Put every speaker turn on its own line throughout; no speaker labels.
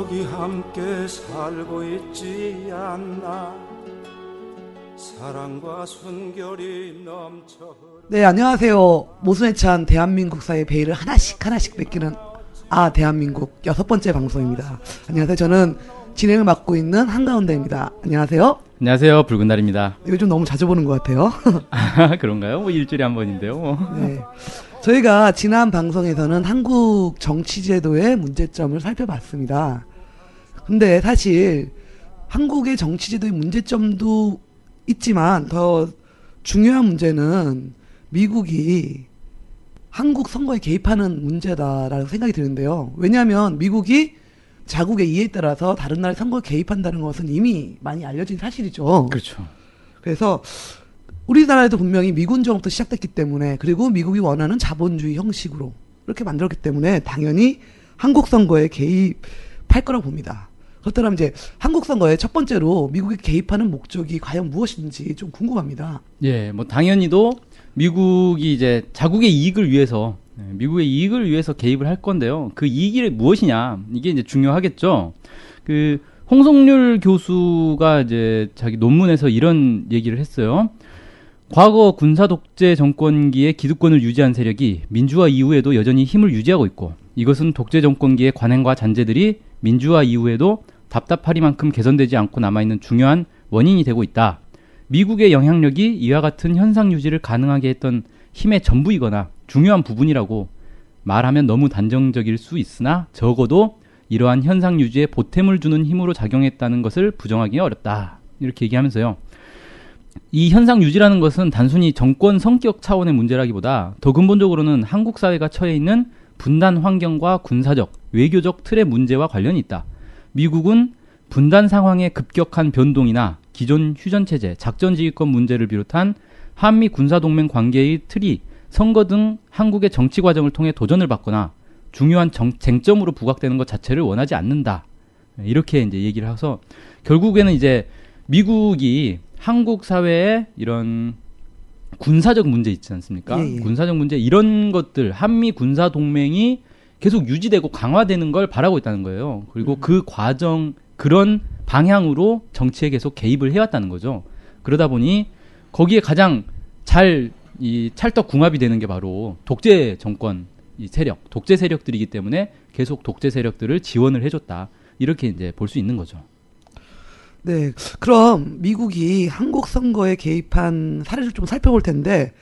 가족이 함께 살고 있지 않나. 사랑과 순결이 넘쳐.
네, 안녕하세요. 모순에 찬 대한민국사의 베일을 하나씩 벗기는 대한민국 6번째 방송입니다. 안녕하세요. 저는 진행을 맡고 있는 한가운데입니다. 안녕하세요.
안녕하세요. 붉은 달입니다.
요즘 너무 자주 보는 것 같아요.
그런가요? 뭐 일주일에 한 번인데요.
네. 저희가 지난 방송에서는 한국 정치제도의 문제점을 살펴봤습니다. 근데 사실 한국의 정치제도의 문제점도 있지만 더 중요한 문제는 미국이 한국 선거에 개입하는 문제다라는 생각이 드는데요. 왜냐하면 미국이 자국의 이해에 따라서 다른 나라의 선거에 개입한다는 것은 이미 많이 알려진 사실이죠.
그렇죠.
그래서 우리나라에도 분명히 미군정부터 시작됐기 때문에, 그리고 미국이 원하는 자본주의 형식으로 이렇게 만들었기 때문에 당연히 한국 선거에 개입할 거라고 봅니다. 그렇다면 이제 한국 선거에 첫 번째로 미국이 개입하는 목적이 과연 무엇인지 좀 궁금합니다.
예, 뭐 당연히도 미국이 이제 자국의 이익을 위해서, 미국의 이익을 위해서 개입을 할 건데요. 그 이익이 무엇이냐, 이게 이제 중요하겠죠. 그 홍성률 교수가 이제 자기 논문에서 이런 얘기를 했어요. 과거 군사 독재 정권기에 기득권을 유지한 세력이 민주화 이후에도 여전히 힘을 유지하고 있고, 이것은 독재 정권기의 관행과 잔재들이 민주화 이후에도 답답하리만큼 개선되지 않고 남아있는 중요한 원인이 되고 있다. 미국의 영향력이 이와 같은 현상 유지를 가능하게 했던 힘의 전부이거나 중요한 부분이라고 말하면 너무 단정적일 수 있으나, 적어도 이러한 현상 유지에 보탬을 주는 힘으로 작용했다는 것을 부정하기 어렵다. 이렇게 얘기하면서요. 이 현상 유지라는 것은 단순히 정권 성격 차원의 문제라기보다 더 근본적으로는 한국 사회가 처해 있는 분단 환경과 군사적, 외교적 틀의 문제와 관련이 있다. 미국은 분단 상황의 급격한 변동이나 기존 휴전체제, 작전지휘권 문제를 비롯한 한미 군사동맹 관계의 틀이 선거 등 한국의 정치 과정을 통해 도전을 받거나 중요한 쟁점으로 부각되는 것 자체를 원하지 않는다. 이렇게 이제 얘기를 해서 결국에는 이제 미국이 한국 사회에 이런 군사적 문제 있지 않습니까?
예, 예.
군사적 문제, 이런 것들, 한미 군사 동맹이 계속 유지되고 강화되는 걸 바라고 있다는 거예요. 그리고 그 과정, 그런 방향으로 정치에 계속 개입을 해왔다는 거죠. 그러다 보니 거기에 가장 잘 이 찰떡궁합이 되는 게 바로 독재 정권 이 세력, 독재 세력들이기 때문에 계속 독재 세력들을 지원을 해줬다. 이렇게 이제 볼 수 있는 거죠.
네, 그럼 미국이 한국 선거에 개입한 사례를 좀 살펴볼 텐데,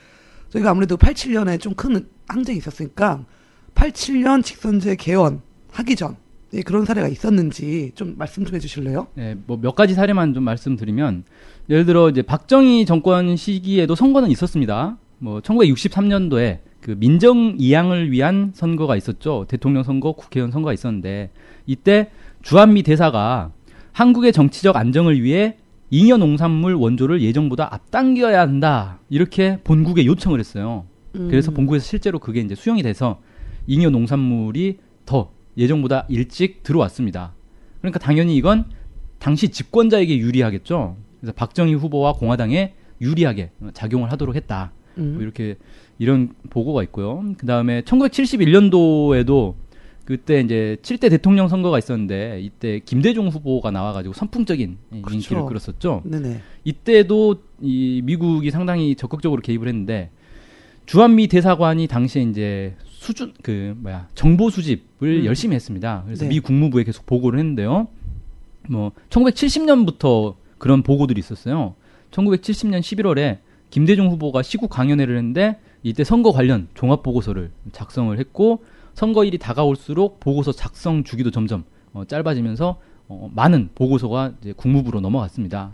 저희가 아무래도 87년에 좀 큰 항쟁이 있었으니까 87년 직선제 개헌하기 전 그런 사례가 있었는지 좀 말씀 좀 해주실래요?
네, 뭐 몇 가지 사례만 좀 말씀드리면, 예를 들어 이제 박정희 정권 시기에도 선거는 있었습니다. 뭐 1963년도에 그 민정 이양을 위한 선거가 있었죠. 대통령 선거, 국회의원 선거가 있었는데, 이때 주한미 대사가 한국의 정치적 안정을 위해 잉여 농산물 원조를 예정보다 앞당겨야 한다. 이렇게 본국에 요청을 했어요. 그래서 본국에서 실제로 그게 이제 수용이 돼서 잉여 농산물이 더 예정보다 일찍 들어왔습니다. 그러니까 당연히 이건 당시 집권자에게 유리하겠죠. 그래서 박정희 후보와 공화당에 유리하게 작용을 하도록 했다. 뭐 이렇게 이런 보고가 있고요. 그 다음에 1971년도에도 그때 이제 7대 대통령 선거가 있었는데, 이때 김대중 후보가 나와가지고 선풍적인
그렇죠.
인기를 끌었었죠.
네네.
이때도 이 미국이 상당히 적극적으로 개입을 했는데, 주한미 대사관이 당시에 이제 정보 수집을 열심히 했습니다. 그래서
네.
미 국무부에 계속 보고를 했는데요. 뭐 1970년부터 그런 보고들이 있었어요. 1970년 11월에 김대중 후보가 시국 강연회를 했는데, 이때 선거 관련 종합 보고서를 작성을 했고, 선거일이 다가올수록 보고서 작성 주기도 점점 짧아지면서 많은 보고서가 이제 국무부로 넘어갔습니다.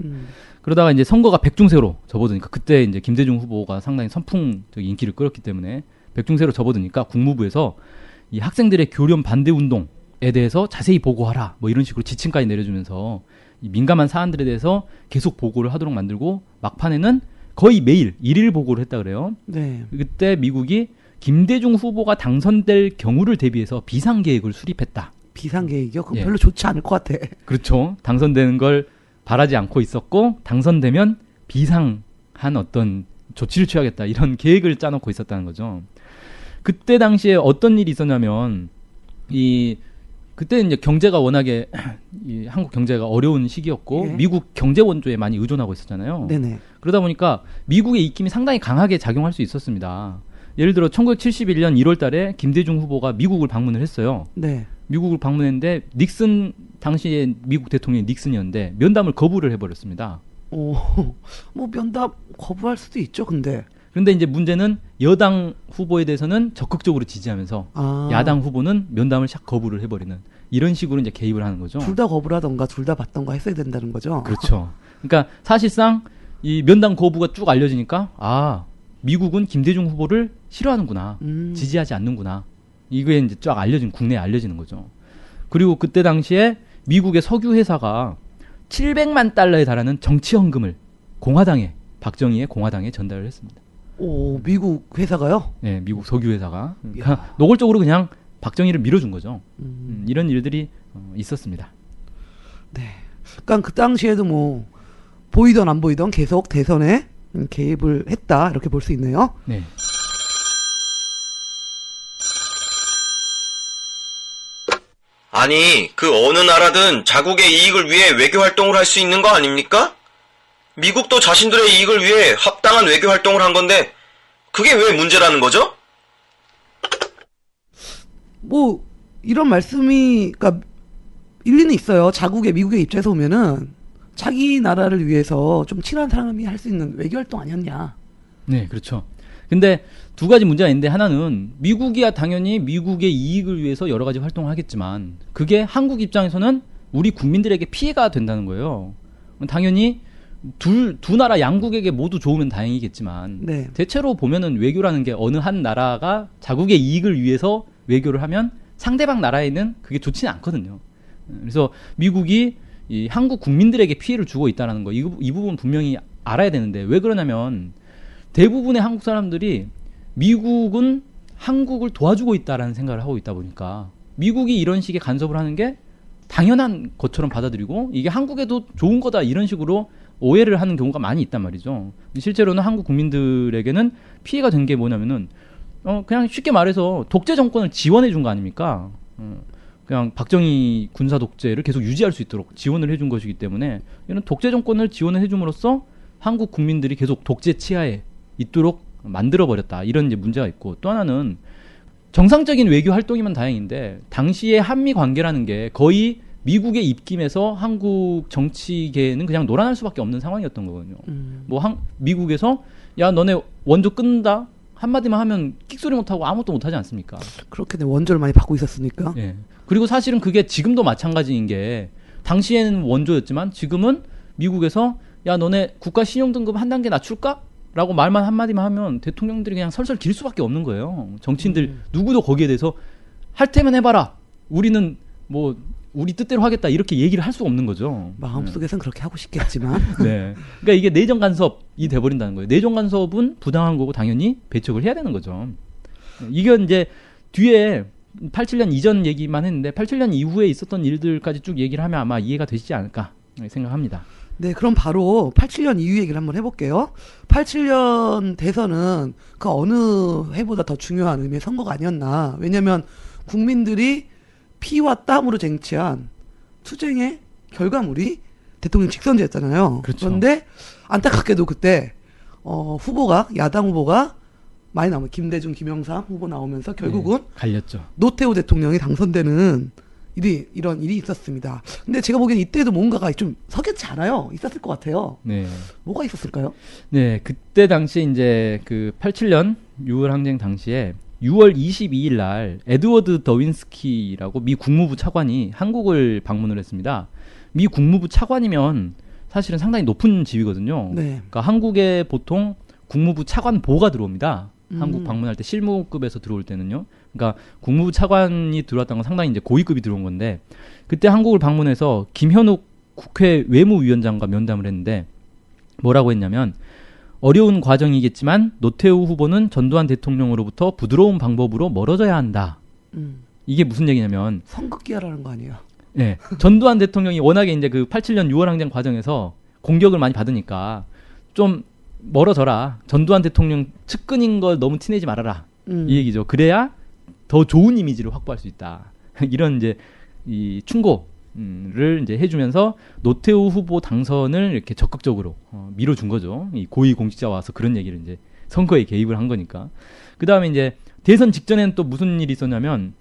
그러다가 이제 선거가 백중세로 접어드니까, 그때 이제 김대중 후보가 상당히 선풍적인 인기를 끌었기 때문에 백중세로 접어드니까 국무부에서 이 학생들의 교련 반대 운동에 대해서 자세히 보고하라, 뭐 이런 식으로 지침까지 내려주면서 이 민감한 사안들에 대해서 계속 보고를 하도록 만들고, 막판에는 거의 매일 일일 보고를 했다 그래요.
네.
그때 미국이 김대중 후보가 당선될 경우를 대비해서 비상계획을 수립했다.
비상계획이요? 그건
예.
별로 좋지 않을 것 같아.
그렇죠. 당선되는 걸 바라지 않고 있었고, 당선되면 비상한 어떤 조치를 취하겠다, 이런 계획을 짜놓고 있었다는 거죠. 그때 당시에 어떤 일이 있었냐면, 이 그때 이제 경제가 워낙에 이 한국 경제가 어려운 시기였고
예.
미국 경제 원조에 많이 의존하고 있었잖아요.
네네.
그러다 보니까 미국의 입김이 상당히 강하게 작용할 수 있었습니다. 예를 들어 1971년 1월 달에 김대중 후보가 미국을 방문을 했어요.
네.
미국을 방문했는데 닉슨 당시에 미국 대통령이 닉슨이었는데 면담을 거부를 해버렸습니다.
뭐 면담 거부할 수도 있죠, 근데.
그런데 이제 문제는 여당 후보에 대해서는 적극적으로 지지하면서 야당 후보는 면담을 샥 거부를 해버리는 이런 식으로 이제 개입을 하는 거죠.
둘 다 거부라던가 둘 다 받던가 했어야 된다는 거죠.
그렇죠. 그러니까 사실상 이 면담 거부가 쭉 알려지니까 미국은 김대중 후보를 싫어하는구나, 지지하지 않는구나. 이게 이제 쫙 국내에 알려지는 거죠. 그리고 그때 당시에 미국의 석유 회사가 700만 달러에 달하는 정치 헌금을 박정희의 공화당에 전달을 했습니다.
미국 회사가요?
네, 미국 석유 회사가 그러니까 노골적으로 그냥 박정희를 밀어준 거죠. 이런 일들이 있었습니다.
네. 그러니까 그 당시에도 뭐 보이던 안 보이던 계속 대선에 개입을 했다 이렇게 볼 수 있네요.
네.
아니, 그 어느 나라든 자국의 이익을 위해 외교 활동을 할 수 있는 거 아닙니까? 미국도 자신들의 이익을 위해 합당한 외교 활동을 한 건데 그게 왜 문제라는 거죠?
뭐 이런 말씀이 그러니까 일리는 있어요. 자국의 미국의 입장에서 보면은 자기 나라를 위해서 좀 친한 사람이 할 수 있는 외교 활동 아니었냐.
네, 그렇죠. 근데 두 가지 문제가 있는데 하나는 미국이야 당연히 미국의 이익을 위해서 여러 가지 활동을 하겠지만 그게 한국 입장에서는 우리 국민들에게 피해가 된다는 거예요. 당연히 두 나라 양국에게 모두 좋으면 다행이겠지만
네.
대체로 보면은 외교라는 게 어느 한 나라가 자국의 이익을 위해서 외교를 하면 상대방 나라에는 그게 좋지는 않거든요. 그래서 미국이 이 한국 국민들에게 피해를 주고 있다는 거 이 부분 분명히 알아야 되는데 왜 그러냐면 대부분의 한국 사람들이 미국은 한국을 도와주고 있다라는 생각을 하고 있다 보니까 미국이 이런 식의 간섭을 하는 게 당연한 것처럼 받아들이고 이게 한국에도 좋은 거다 이런 식으로 오해를 하는 경우가 많이 있단 말이죠. 실제로는 한국 국민들에게는 피해가 된 게 뭐냐면은 그냥 쉽게 말해서 독재 정권을 지원해 준 거 아닙니까? 그냥 박정희 군사 독재를 계속 유지할 수 있도록 지원을 해준 것이기 때문에 이런 독재 정권을 지원을 해줌으로써 한국 국민들이 계속 독재 치하에 있도록 만들어버렸다. 이런 이제 문제가 있고 또 하나는 정상적인 외교 활동이면 다행인데 당시의 한미 관계라는 게 거의 미국의 입김에서 한국 정치계는 그냥 놀아날 수밖에 없는 상황이었던 거거든요. 미국에서 야 너네 원조 끊는다 한마디만 하면 끽소리 못하고 아무것도 못하지 않습니까?
그렇게 원조를 많이 받고 있었으니까.
예. 그리고 사실은 그게 지금도 마찬가지인 게 당시에는 원조였지만 지금은 미국에서 야 너네 국가 신용 등급 한 단계 낮출까? 라고 말만 한마디만 하면 대통령들이 그냥 설설 길 수밖에 없는 거예요. 정치인들 누구도 거기에 대해서 할 테면 해봐라. 우리는 뭐 우리 뜻대로 하겠다 이렇게 얘기를 할 수가 없는 거죠.
마음속에선 그렇게 하고 싶겠지만.
네. 그러니까 이게 내정 간섭이 돼버린다는 거예요. 내정 간섭은 부당한 거고 당연히 배척을 해야 되는 거죠. 이게 이제 뒤에 87년 이전 얘기만 했는데 87년 이후에 있었던 일들까지 쭉 얘기를 하면 아마 이해가 되시지 않을까 생각합니다.
네, 그럼 바로 87년 이후 얘기를 한번 해볼게요. 87년 대선은 그 어느 해보다 더 중요한 의미의 선거가 아니었나. 왜냐면 국민들이 피와 땀으로 쟁취한 투쟁의 결과물이 대통령 직선제였잖아요.
그렇죠.
그런데 안타깝게도 그때 후보가 야당 후보가 많이 나오면 김대중, 김영삼 후보 나오면서 결국은
갈렸죠.
노태우 대통령이 당선되는 이런 일이 있었습니다. 근데 제가 보기엔 이때도 뭔가가 좀 석연치 않아요. 있었을 것 같아요.
네.
뭐가 있었을까요?
네, 그때 당시 이제 그 87년 6월 항쟁 당시에 6월 22일 날 에드워드 더윈스키라고 미 국무부 차관이 한국을 방문을 했습니다. 미 국무부 차관이면 사실은 상당히 높은 지위거든요.
네.
그러니까 한국에 보통 국무부 차관보가 들어옵니다. 한국 방문할 때 실무급에서 들어올 때는요. 그러니까 국무부 차관이 들어왔다는 건 상당히 이제 고위급이 들어온 건데 그때 한국을 방문해서 김현욱 국회 외무위원장과 면담을 했는데 뭐라고 했냐면 어려운 과정이겠지만 노태우 후보는 전두환 대통령으로부터 부드러운 방법으로 멀어져야 한다. 이게 무슨 얘기냐면
선긋기하라는 거 아니에요?
네, 전두환 대통령이 워낙에 이제 그 87년 6월 항쟁 과정에서 공격을 많이 받으니까 좀 멀어져라. 전두환 대통령 측근인 걸 너무 티내지 말아라. 이 얘기죠. 그래야 더 좋은 이미지를 확보할 수 있다. 이런 이제 이 충고를 이제 해주면서 노태우 후보 당선을 이렇게 적극적으로 밀어준 거죠. 이 고위 공직자 와서 그런 얘기를 이제 선거에 개입을 한 거니까. 그 다음에 이제 대선 직전에는 또 무슨 일이 있었냐면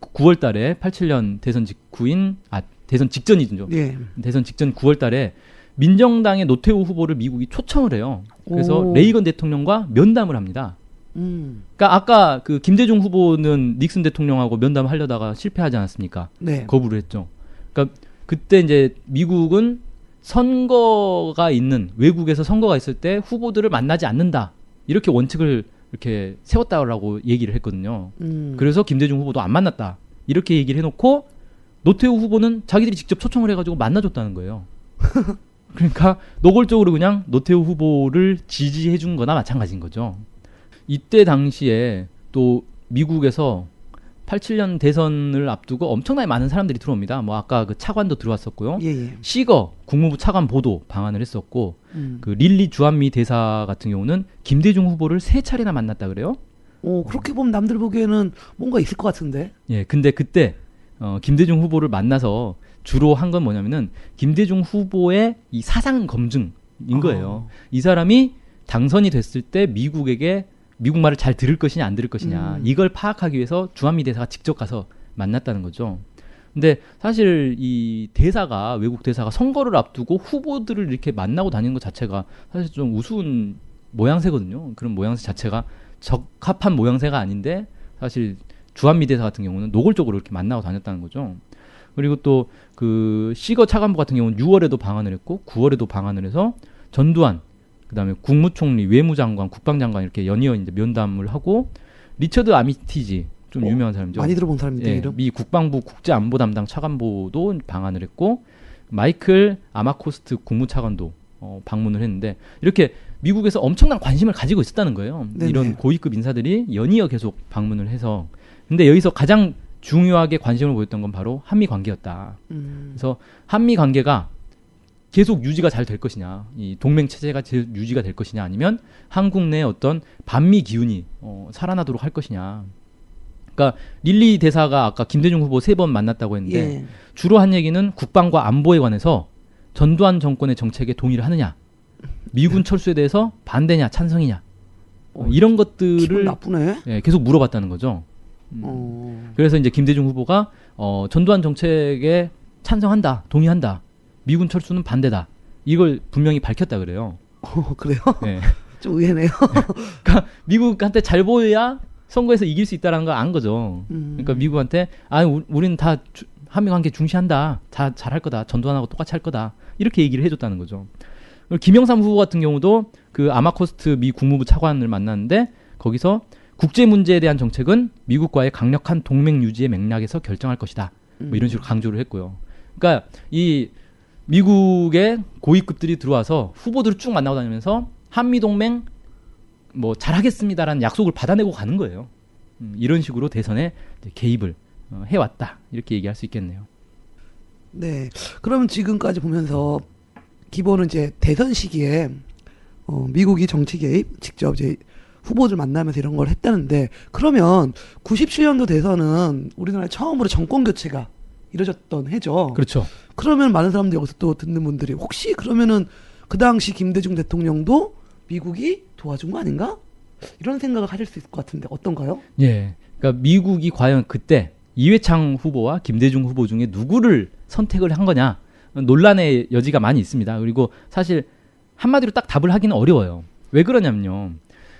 9월 달에 87년 대선 직전이죠.
예.
대선 직전 9월 달에 민정당의 노태우 후보를 미국이 초청을 해요. 그래서
오.
레이건 대통령과 면담을 합니다. 그러니까 아까 그 김대중 후보는 닉슨 대통령하고 면담하려다가 실패하지 않았습니까?
네.
거부를 했죠. 그러니까 그때 이제 미국은 선거가 있는 외국에서 선거가 있을 때 후보들을 만나지 않는다. 이렇게 원칙을 이렇게 세웠다라고 얘기를 했거든요. 그래서 김대중 후보도 안 만났다. 이렇게 얘기를 해놓고 노태우 후보는 자기들이 직접 초청을 해가지고 만나줬다는 거예요. 그러니까 노골적으로 그냥 노태우 후보를 지지해준 거나 마찬가지인 거죠. 이때 당시에 또 미국에서 87년 대선을 앞두고 엄청나게 많은 사람들이 들어옵니다. 뭐 아까 그 차관도 들어왔었고요.
예.
시거 국무부 차관 보도 방한을 했었고 그 릴리 주한미 대사 같은 경우는 김대중 후보를 3차례나 만났다 그래요.
오, 그렇게 보면 남들 보기에는 뭔가 있을 것 같은데.
예, 근데 그때 김대중 후보를 만나서 주로 한 건 뭐냐면은 김대중 후보의 이 사상 검증인 거예요. 이 사람이 당선이 됐을 때 미국에게 미국말을 잘 들을 것이냐 안 들을 것이냐 이걸 파악하기 위해서 주한미 대사가 직접 가서 만났다는 거죠. 근데 사실 이 대사가 외국 대사가 선거를 앞두고 후보들을 이렇게 만나고 다니는 것 자체가 사실 좀 우스운 모양새거든요. 그런 모양새 자체가 적합한 모양새가 아닌데 사실 주한미 대사 같은 경우는 노골적으로 이렇게 만나고 다녔다는 거죠. 그리고 또 그 시거 차관보 같은 경우는 6월에도 방한을 했고 9월에도 방한을 해서 전두환 그다음에 국무총리, 외무장관, 국방장관 이렇게 연이어 이제 면담을 하고 리처드 아미티지 좀 유명한 사람이죠.
많이 들어본 사람인데
예,
이름.
미 국방부 국제안보 담당 차관보도 방한을 했고 마이클 아마코스트 국무차관도 방문을 했는데 이렇게 미국에서 엄청난 관심을 가지고 있었다는 거예요.
네네.
이런 고위급 인사들이 연이어 계속 방문을 해서 근데 여기서 가장 중요하게 관심을 보였던 건 바로 한미 관계였다. 그래서 한미 관계가 계속 유지가 잘 될 것이냐, 이 동맹 체제가 유지가 될 것이냐, 아니면 한국 내 어떤 반미 기운이 살아나도록 할 것이냐. 그러니까 릴리 대사가 아까 김대중 후보 3번 만났다고 했는데
예.
주로 한 얘기는 국방과 안보에 관해서 전두환 정권의 정책에 동의를 하느냐, 미군 철수에 대해서 반대냐, 찬성이냐, 이런
기분
것들을
나쁘네.
예, 계속 물어봤다는 거죠. 그래서 이제 김대중 후보가 전두환 정책에 찬성한다, 동의한다. 미군 철수는 반대다. 이걸 분명히 밝혔다 그래요.
그래요?
네.
좀 의외네요.
그러니까 미국한테 잘 보여야 선거에서 이길 수 있다는 걸 안 거죠. 그러니까 미국한테 우리는 다 한미 관계 중시한다. 다 잘할 거다. 전두환하고 똑같이 할 거다. 이렇게 얘기를 해줬다는 거죠. 그리고 김영삼 후보 같은 경우도 그 아마코스트 미 국무부 차관을 만났는데 거기서 국제 문제에 대한 정책은 미국과의 강력한 동맹 유지의 맥락에서 결정할 것이다. 뭐 이런 식으로 강조를 했고요. 그러니까 이 미국의 고위급들이 들어와서 후보들을 쭉 만나고 다니면서 한미동맹 뭐 잘하겠습니다라는 약속을 받아내고 가는 거예요. 이런 식으로 대선에 개입을 해왔다. 이렇게 얘기할 수 있겠네요.
네. 그러면 지금까지 보면서 기본은 이제 대선 시기에 미국이 정치 개입, 직접 이제 후보들 만나면서 이런 걸 했다는데 그러면 97년도 대선은 우리나라에 처음으로 정권 교체가 이뤄졌던 해죠.
그렇죠.
그러면 많은 사람들이 여기서 또 듣는 분들이 혹시 그러면은 그 당시 김대중 대통령도 미국이 도와준 거 아닌가? 이런 생각을 하실 수 있을 것 같은데 어떤가요?
예. 그러니까 미국이 과연 그때 이회창 후보와 김대중 후보 중에 누구를 선택을 한 거냐 논란의 여지가 많이 있습니다. 그리고 사실 한마디로 딱 답을 하기는 어려워요. 왜 그러냐면요.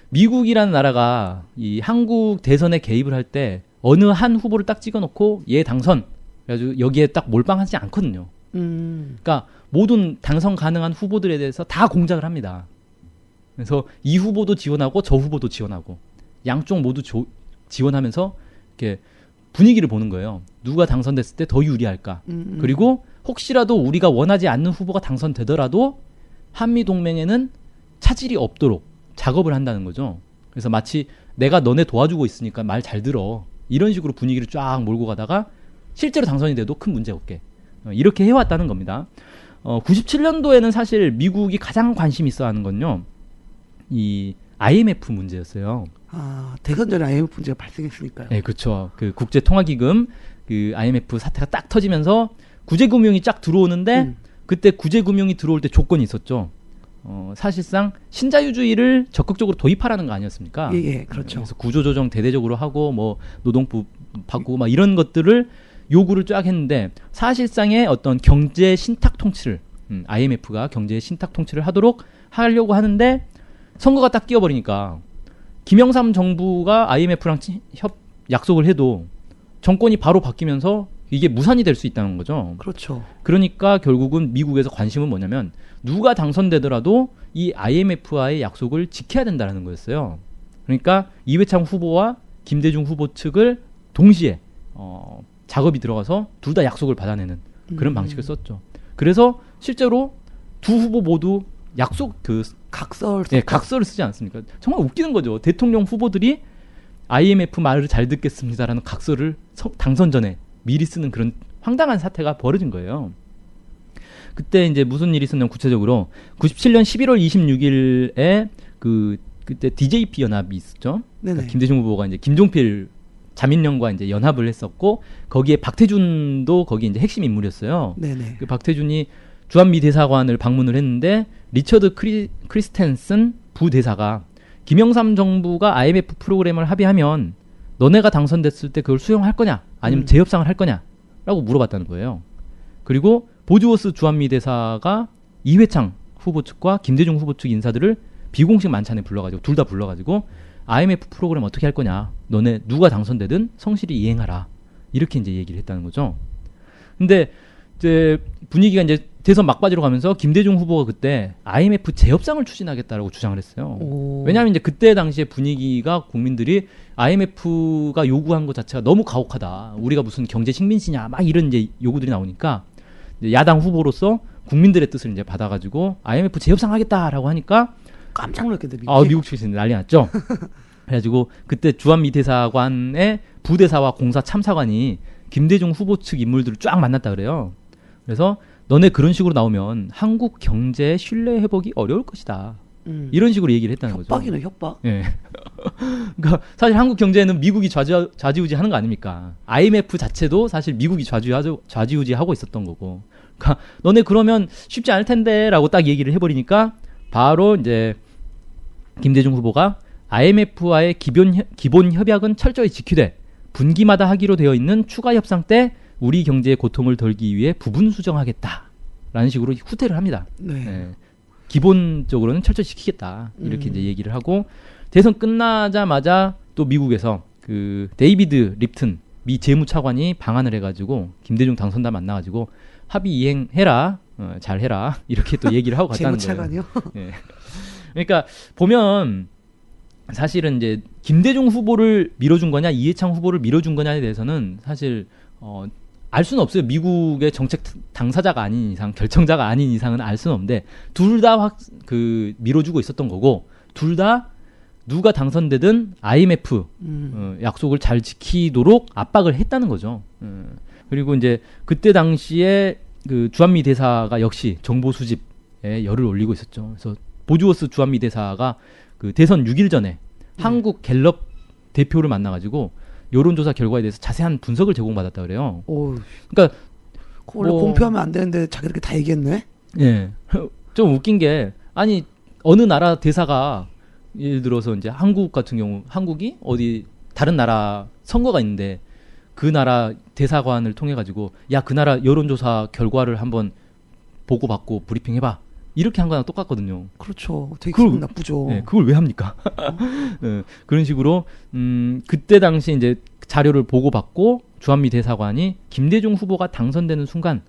미국이라는 나라가 이 한국 대선에 개입을 할 때 어느 한 후보를 딱 찍어놓고 얘 당선 그래가지고 여기에 딱 몰빵하지 않거든요. 그러니까 모든 당선 가능한 후보들에 대해서 다 공작을 합니다. 그래서 이 후보도 지원하고 저 후보도 지원하고 양쪽 모두 지원하면서 이렇게 분위기를 보는 거예요. 누가 당선됐을 때 더 유리할까. 그리고 혹시라도 우리가 원하지 않는 후보가 당선되더라도 한미동맹에는 차질이 없도록 작업을 한다는 거죠. 그래서 마치 내가 너네 도와주고 있으니까 말 잘 들어. 이런 식으로 분위기를 쫙 몰고 가다가 실제로 당선이 돼도 큰 문제 없게. 이렇게 해왔다는 겁니다. 97년도에는 사실 미국이 가장 관심 있어 하는 건요. 이 IMF 문제였어요.
아, 대선 전에 IMF 문제가 발생했으니까요.
네, 그렇죠. 그 국제통화기금 그 IMF 사태가 딱 터지면서 구제금융이 쫙 들어오는데 그때 구제금융이 들어올 때 조건이 있었죠. 사실상 신자유주의를 적극적으로 도입하라는 거 아니었습니까?
예, 그렇죠.
그래서 구조조정 대대적으로 하고 뭐 노동부 바꾸고 막 이런 것들을 요구를 쫙 했는데 사실상의 어떤 경제 신탁 통치를 IMF가 경제 신탁 통치를 하려고 하는데 선거가 딱 끼어버리니까 김영삼 정부가 IMF랑 약속을 해도 정권이 바로 바뀌면서 이게 무산이 될 수 있다는 거죠.
그렇죠.
그러니까 결국은 미국에서 관심은 뭐냐면 누가 당선되더라도 이 IMF와의 약속을 지켜야 된다는 거였어요. 그러니까 이회창 후보와 김대중 후보 측을 동시에 작업이 들어가서 둘 다 약속을 받아내는 그런 방식을 썼죠. 그래서 실제로 두 후보 모두 각서를 쓰지 않습니까? 정말 웃기는 거죠. 대통령 후보들이 IMF 말을 잘 듣겠습니다라는 각서를 당선 전에 미리 쓰는 그런 황당한 사태가 벌어진 거예요. 그때 이제 무슨 일이 있었냐면 구체적으로 97년 11월 26일에 그때 DJP 연합이 있었죠. 그러니까 김대중 후보가 이제 김종필 자민련과 이제 연합을 했었고 거기에 박태준도 거기 이제 핵심 인물이었어요.
네네.
그 박태준이 주한미 대사관을 방문을 했는데 리처드 크리스텐슨 부대사가 김영삼 정부가 IMF 프로그램을 합의하면 너네가 당선됐을 때 그걸 수용할 거냐 아니면 재협상을 할 거냐라고 물어봤다는 거예요. 그리고 보즈워스 주한미 대사가 이회창 후보 측과 김대중 후보 측 인사들을 비공식 만찬에 불러가지고 둘 다 불러가지고 IMF 프로그램 어떻게 할 거냐 너네 누가 당선되든 성실히 이행하라 이렇게 이제 얘기를 했다는 거죠. 근데 이제 분위기가 이제 대선 막바지로 가면서 김대중 후보가 그때 IMF 재협상을 추진하겠다라고 주장을 했어요. 왜냐하면 이제 그때 당시에 분위기가 국민들이 IMF가 요구한 것 자체가 너무 가혹하다. 우리가 무슨 경제 식민지냐 막 이런 이제 요구들이 나오니까 이제 야당 후보로서 국민들의 뜻을 이제 받아가지고 IMF 재협상하겠다라고 하니까
깜짝 놀랐겠는데
미국 측에서 난리 났죠. 그래가지고 그때 주한미 대사관의 부대사와 공사 참사관이 김대중 후보 측 인물들을 쫙 만났다 그래요. 그래서 너네 그런 식으로 나오면 한국 경제 신뢰 회복이 어려울 것이다. 이런 식으로 얘기를 했다는 거죠.
협박이네, 협박.
예. 그러니까 사실 한국 경제는 미국이 좌지우지하는 거 아닙니까? IMF 자체도 사실 미국이 좌지우지하고 있었던 거고. 그러니까 너네 그러면 쉽지 않을 텐데라고 딱 얘기를 해버리니까 바로 이제 김대중 후보가 IMF와의 기본 협약은 철저히 지키되 분기마다 하기로 되어 있는 추가 협상 때 우리 경제의 고통을 덜기 위해 부분 수정하겠다라는 식으로 후퇴를 합니다.
네.
예. 기본적으로는 철저히 지키겠다 이렇게 이제 얘기를 하고 대선 끝나자마자 또 미국에서 그 데이비드 립튼 미 재무차관이 방한을 해가지고 김대중 당선자 만나가지고 합의 이행해라, 잘해라 이렇게 또 얘기를 하고 갔다는 거예요.
재무차관이요?
예. 그러니까 보면 사실은 이제 김대중 후보를 밀어준 거냐 이해창 후보를 밀어준 거냐에 대해서는 사실 알 수는 없어요. 미국의 정책 당사자가 아닌 이상, 결정자가 아닌 이상은 알 수는 없는데 둘 다 밀어주고 있었던 거고 둘 다 누가 당선되든 IMF 약속을 잘 지키도록 압박을 했다는 거죠. 그리고 이제 그때 당시에 그 주한미 대사가 역시 정보 수집에 열을 올리고 있었죠. 그래서 보즈워스 주한미 대사가 그 대선 6일 전에 한국 갤럽 대표를 만나가지고 여론조사 결과에 대해서 자세한 분석을 제공받았다 그래요.
오,
그러니까
원래 공표하면 안 되는데 자기들끼리 다 얘기했네.
예, 좀 웃긴 게 아니 어느 나라 대사가 예를 들어서 이제 한국 같은 경우 한국이 어디 다른 나라 선거가 있는데 그 나라 대사관을 통해 가지고 야 그 나라 여론조사 결과를 한번 보고받고 브리핑해봐. 이렇게 한 거랑 똑같거든요.
그렇죠. 되게 기분 나쁘죠.
네, 그걸 왜 합니까? 네, 그런 식으로 그때 당시 이제 자료를 보고받고 주한미 대사관이 김대중 후보가 당선되는 순간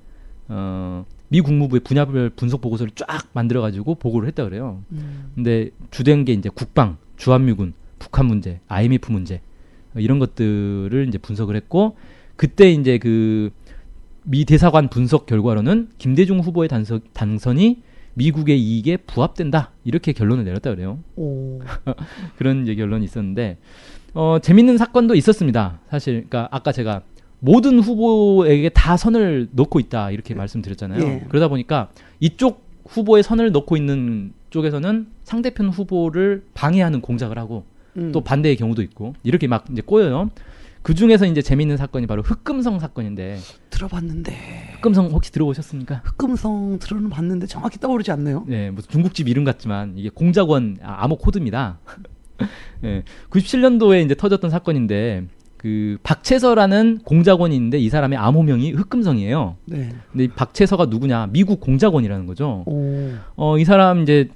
미 국무부의 분야별 분석 보고서를 쫙 만들어가지고 보고를 했다 그래요. 근데 주된 게 이제 국방, 주한미군, 북한 문제, IMF 문제 이런 것들을 이제 분석을 했고 그때 이제 그 미 대사관 분석 결과로는 김대중 후보의 당선이 미국의 이익에 부합된다 이렇게 결론을 내렸다 그래요.
오.
그런 이제 결론이 있었는데 재밌는 사건도 있었습니다. 사실 그러니까 아까 제가 모든 후보에게 다 선을 넣고 있다 이렇게 말씀드렸잖아요.
예.
그러다 보니까 이쪽 후보에 선을 넣고 있는 쪽에서는 상대편 후보를 방해하는 공작을 하고 또 반대의 경우도 있고 이렇게 막 이제 꼬여요. 그 중에서 이제 재미있는 사건이 바로 흑금성 사건인데
들어봤는데
흑금성 혹시 들어보셨습니까?
흑금성 들어는 봤는데 정확히 떠오르지 않네요.
네, 무슨 중국집 이름 같지만 이게 공작원 암호 코드입니다. 네, 97년도에 이제 터졌던 사건인데 그 박채서라는 공작원이 있는데 이 사람의 암호명이 흑금성이에요.
네.
근데 이 박채서가 누구냐? 미국 공작원이라는 거죠.
오.
이 사람 이제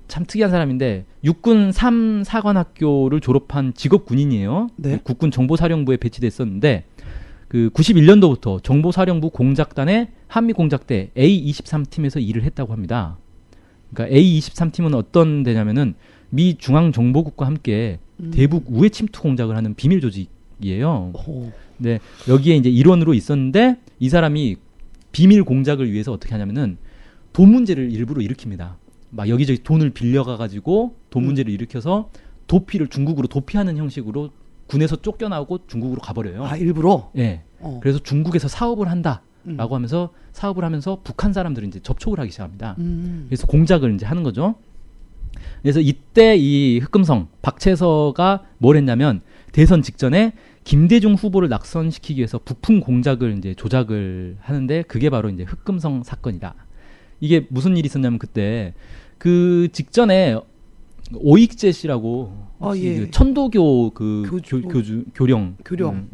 참 특이한 사람인데 육군 3사관학교를 졸업한 직업 군인이에요.
네.
국군 정보사령부에 배치됐었는데 그 91년도부터 정보사령부 공작단의 한미 공작대 A23팀에서 일을 했다고 합니다. 그러니까 A23팀은 어떤 데냐면은 미 중앙정보국과 함께 대북 우회 침투 공작을 하는 비밀 조직이에요.
오.
네, 여기에 이제 일원으로 있었는데 이 사람이 비밀 공작을 위해서 어떻게 하냐면은 돈 문제를 일부러 일으킵니다. 막 여기저기 돈을 빌려가 가지고 돈 문제를 일으켜서 도피를 중국으로 도피하는 형식으로 군에서 쫓겨나고 중국으로 가버려요.
아, 일부러?
예. 그래서 중국에서 사업을 한다라고 하면서 사업을 하면서 북한 사람들은 이제 접촉을 하기 시작합니다. 그래서 공작을 이제 하는 거죠. 그래서 이때 이 흑금성 박채서가 뭘 했냐면 대선 직전에 김대중 후보를 낙선시키기 위해서 부품 공작을 이제 조작을 하는데 그게 바로 이제 흑금성 사건이다. 이게 무슨 일이 있었냐면 그때 그 직전에 오익재 씨라고
예.
그 천도교 그
교주.
교령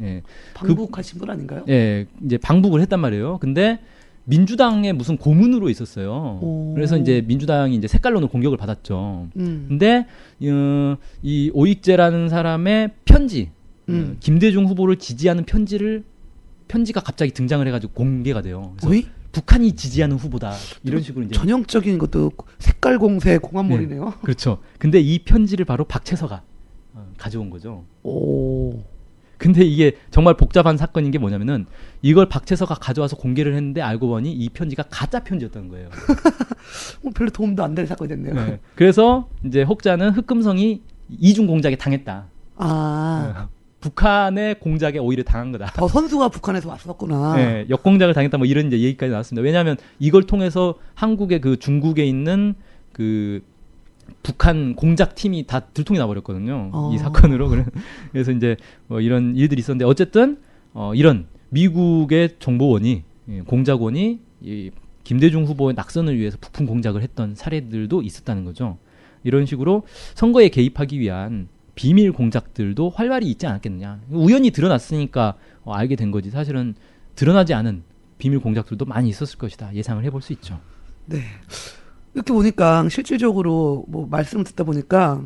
예. 방북하신 분 아닌가요?
예, 이제 방북을 했단 말이에요. 근데 민주당의 무슨 고문으로 있었어요.
오.
그래서 이제 민주당이 이제 색깔론으로 공격을 받았죠. 근데 이 오익재라는 사람의 편지, 김대중 후보를 지지하는 편지가 갑자기 등장을 해가지고 공개가 돼요. 그래서
어이?
북한이 지지하는 후보다 이런 식으로 이제
전형적인 것도 색깔 공세 공안몰이네요.
그렇죠. 근데 이 편지를 바로 박채서가 가져온 거죠.
오.
근데 이게 정말 복잡한 사건인 게 뭐냐면은 이걸 박채서가 가져와서 공개를 했는데 알고 보니 이 편지가 가짜 편지였던 거예요.
별로 도움도 안 될 사건이 됐네요.
네. 그래서 이제 혹자는 흑금성이 이중 공작에 당했다.
아.
북한의 공작에 오히려 당한 거다.
더 선수가 북한에서 왔었구나.
네, 역공작을 당했다 뭐 이런 이제 얘기까지 나왔습니다. 왜냐하면 이걸 통해서 한국의 그 중국에 있는 그 북한 공작 팀이 다 들통이 나버렸거든요. 이 사건으로. 그래서 이제 뭐 이런 일들이 있었는데 어쨌든 이런 미국의 정보원이 공작원이 이 김대중 후보의 낙선을 위해서 부품 공작을 했던 사례들도 있었다는 거죠. 이런 식으로 선거에 개입하기 위한 비밀 공작들도 활발히 있지 않았겠느냐. 우연히 드러났으니까 알게 된 거지. 사실은 드러나지 않은 비밀 공작들도 많이 있었을 것이다. 예상을 해볼 수 있죠.
네. 이렇게 보니까 실질적으로 뭐 말씀 듣다 보니까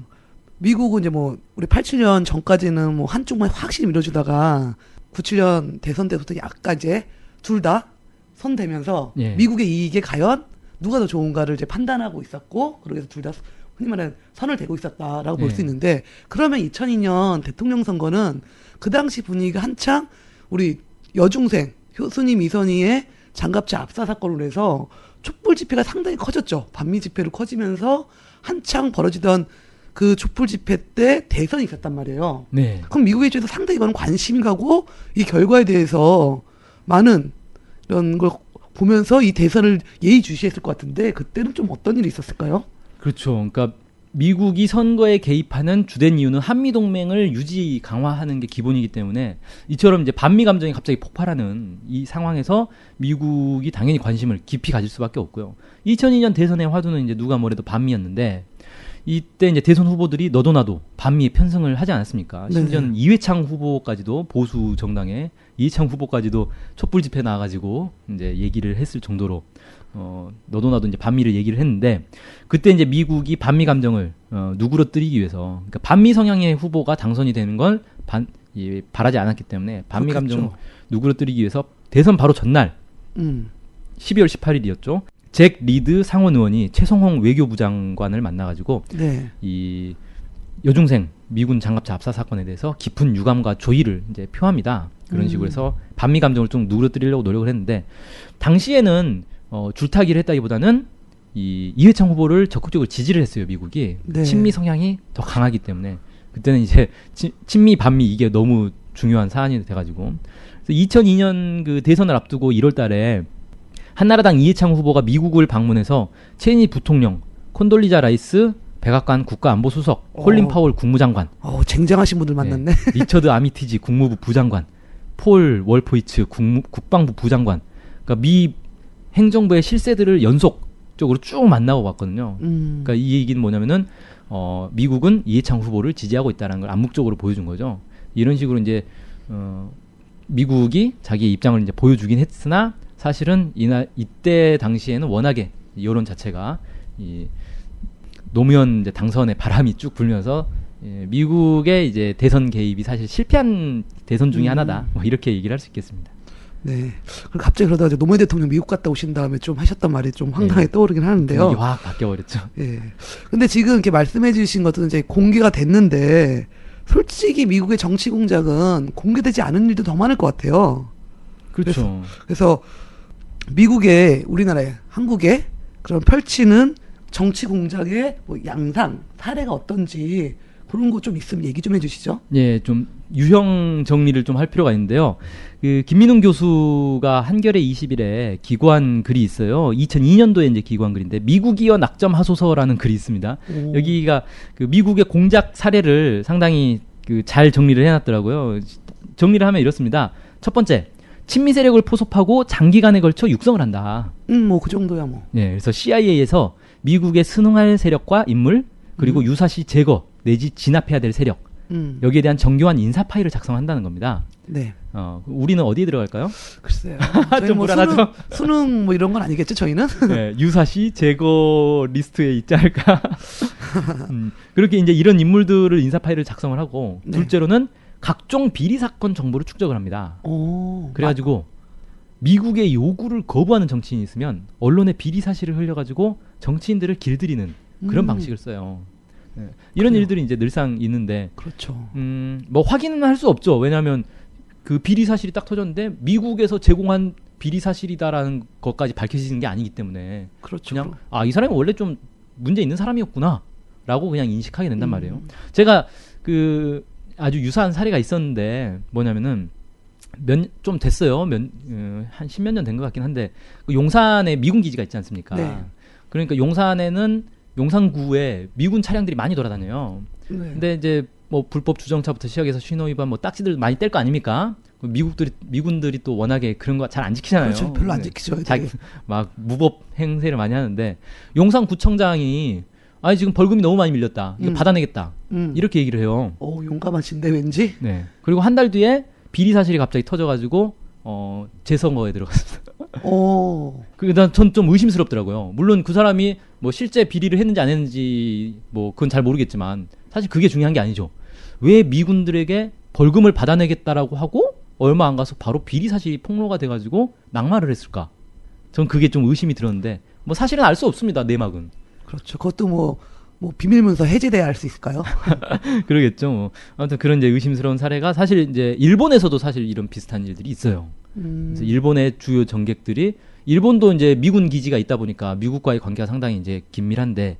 미국은 이제 뭐 우리 87년 전까지는 뭐 한쪽만 확실히 밀어주다가 97년 대선 때부터 약간 이제 둘 다 선되면서
예.
미국의 이익에 과연 누가 더 좋은가를 이제 판단하고 있었고 그러면서 둘 다 흔히 말하는 선을 대고 있었다라고 볼 수
예.
있는데 그러면 2002년 대통령 선거는 그 당시 분위기가 한창 우리 여중생 효순이 미선이의 장갑차 압사 사건으로 해서 촛불 집회가 상당히 커졌죠. 반미 집회로 커지면서 한창 벌어지던 그 촛불 집회 때 대선이 있었단 말이에요.
네.
그럼 미국에 있어서 상당히 이거는 관심이 가고 이 결과에 대해서 많은 이런 걸 보면서 이 대선을 예의주시했을 것 같은데 그때는 좀 어떤 일이 있었을까요?
그렇죠. 그러니까 미국이 선거에 개입하는 주된 이유는 한미 동맹을 유지 강화하는 게 기본이기 때문에 이처럼 이제 반미 감정이 갑자기 폭발하는 이 상황에서 미국이 당연히 관심을 깊이 가질 수밖에 없고요. 2002년 대선의 화두는 이제 누가 뭐래도 반미였는데 이때 이제 대선 후보들이 너도 나도 반미에 편승을 하지 않았습니까? 심지어는 이회창 후보까지도 보수 정당의 이회창 후보까지도 촛불 집회 나와가지고 이제 얘기를 했을 정도로 너도 나도 이제 반미를 얘기를 했는데 그때 이제 미국이 반미 감정을 누그러뜨리기 위해서 그러니까 반미 성향의 후보가 당선이 되는 걸 바라지 않았기 때문에 반미 감정을 누그러뜨리기 위해서 대선 바로 전날 12월 18일이었죠. 잭 리드 상원 의원이 최성홍 외교부 장관을 만나가지고
네.
이 여중생 미군 장갑차 압사 사건에 대해서 깊은 유감과 조의를 이제 표합니다. 그런 식으로 해서 반미 감정을 좀 누그러뜨리려고 노력을 했는데 당시에는 줄타기를 했다기보다는 이 이회창 후보를 적극적으로 지지를 했어요. 미국이
네.
친미 성향이 더 강하기 때문에 그때는 이제 친미 반미 이게 너무 중요한 사안이 돼가지고 그래서 2002년 그 대선을 앞두고 1월달에 한나라당 이회창 후보가 미국을 방문해서 체니 부통령, 콘돌리자 라이스, 백악관 국가안보수석, 콜린 파월 국무장관,
쟁쟁하신 분들 만났네.
리처드 아미티지 국무부 부장관, 폴 월포이츠 국방부 부장관. 그러니까 미 행정부의 실세들을 연속적으로 쭉 만나고 봤거든요. 그러니까 이 얘기는 뭐냐면은 미국은 이해창 후보를 지지하고 있다는 걸 암묵적으로 보여준 거죠. 이런 식으로 이제 미국이 자기의 입장을 이제 보여주긴 했으나 사실은 이때 당시에는 워낙에 여론 자체가 이 노무현 이제 당선의 바람이 쭉 불면서 미국의 이제 대선 개입이 사실 실패한 대선 중에 하나다. 뭐 이렇게 얘기를 할 수 있겠습니다.
네. 그리고 갑자기 그러다가 이제 노무현 대통령 미국 갔다 오신 다음에 좀 하셨던 말이 좀 황당하게 떠오르긴 하는데요.
분위기 확 바뀌어버렸죠.
예. 근데 지금 이렇게 말씀해 주신 것들은 이제 공개가 됐는데, 솔직히 미국의 정치 공작은 공개되지 않은 일도 더 많을 것 같아요.
그렇죠.
그래서 미국의, 우리나라의, 한국에 그런 펼치는 정치 공작의 뭐 양상, 사례가 어떤지 그런 거 좀 있으면 얘기 좀 해주시죠.
예, 좀 유형 정리를 좀 할 필요가 있는데요. 그 김민웅 교수가 한겨레 20일에 기고한 글이 있어요. 2002년도에 이제 기고한 글인데 미국이여 낙점하소서라는 글이 있습니다. 여기가 그 미국의 공작 사례를 상당히 그 잘 정리를 해놨더라고요. 정리를 하면 이렇습니다. 첫 번째, 친미 세력을 포섭하고 장기간에 걸쳐 육성을 한다.
뭐 그 정도야 뭐.
예, 그래서 CIA에서 미국에 순응할 세력과 인물 그리고 유사시 제거 내지 진압해야 될 세력 여기에 대한 정교한 인사 파일을 작성한다는 겁니다.
네.
우리는 어디에 들어갈까요?
글쎄요.
좀
뭐
불안하죠?
수능 뭐 이런 건 아니겠죠, 저희는?
네, 유사시 제거 리스트에 있지 않을까? 그렇게 이제 이런 인물들을 인사 파일을 작성을 하고
네.
둘째로는 각종 비리 사건 정보를 축적을 합니다.
오.
그래가지고 미국의 요구를 거부하는 정치인이 있으면 언론에 비리 사실을 흘려가지고 정치인들을 길들이는 그런 방식을 써요. 네. 이런
그래요.
일들이 이제 늘상 있는데,
그렇죠.
뭐 확인은 할 수 없죠. 왜냐하면 그 비리 사실이 딱 터졌는데 미국에서 제공한 비리 사실이다라는 것까지 밝혀지는 게 아니기 때문에
그렇죠.
그냥 이 사람이 원래 좀 문제 있는 사람이었구나라고 그냥 인식하게 된단 말이에요. 제가 그 아주 유사한 사례가 있었는데 뭐냐면은 좀 됐어요. 한 십몇 년 된 것 같긴 한데 그 용산에 미군 기지가 있지 않습니까?
네.
그러니까 용산에는 용산구에 미군 차량들이 많이 돌아다녀요.
네.
근데 이제 뭐 불법 주정차부터 시작해서 신호위반 뭐 딱지들 많이 뗄 거 아닙니까? 미군들이 또 워낙에 그런 거 잘 안 지키잖아요.
그렇죠. 별로 안
네.
지키죠.
자기 막 무법 행세를 많이 하는데 용산구청장이 지금 벌금이 너무 많이 밀렸다. 이거 받아내겠다. 이렇게 얘기를 해요.
용감하신데 왠지?
네. 그리고 한 달 뒤에 비리 사실이 갑자기 터져가지고 재선거에 들어갔습니다. 그난 전 좀 의심스럽더라고요. 물론 그 사람이 뭐 실제 비리를 했는지 안 했는지 뭐 그건 잘 모르겠지만 사실 그게 중요한 게 아니죠. 왜 미군들에게 벌금을 받아내겠다라고 하고 얼마 안 가서 바로 비리 사실이 폭로가 돼가지고 낙마를 했을까? 전 그게 좀 의심이 들었는데 뭐 사실은 알 수 없습니다. 내막은.
그렇죠. 그것도 뭐 비밀문서 해제돼야 할 수 있을까요?
그러겠죠. 뭐. 아무튼 그런 이제 의심스러운 사례가 사실 이제 일본에서도 사실 이런 비슷한 일들이 있어요. 그래서 일본의 주요 정객들이 일본도 이제 미군 기지가 있다 보니까 미국과의 관계가 상당히 이제 긴밀한데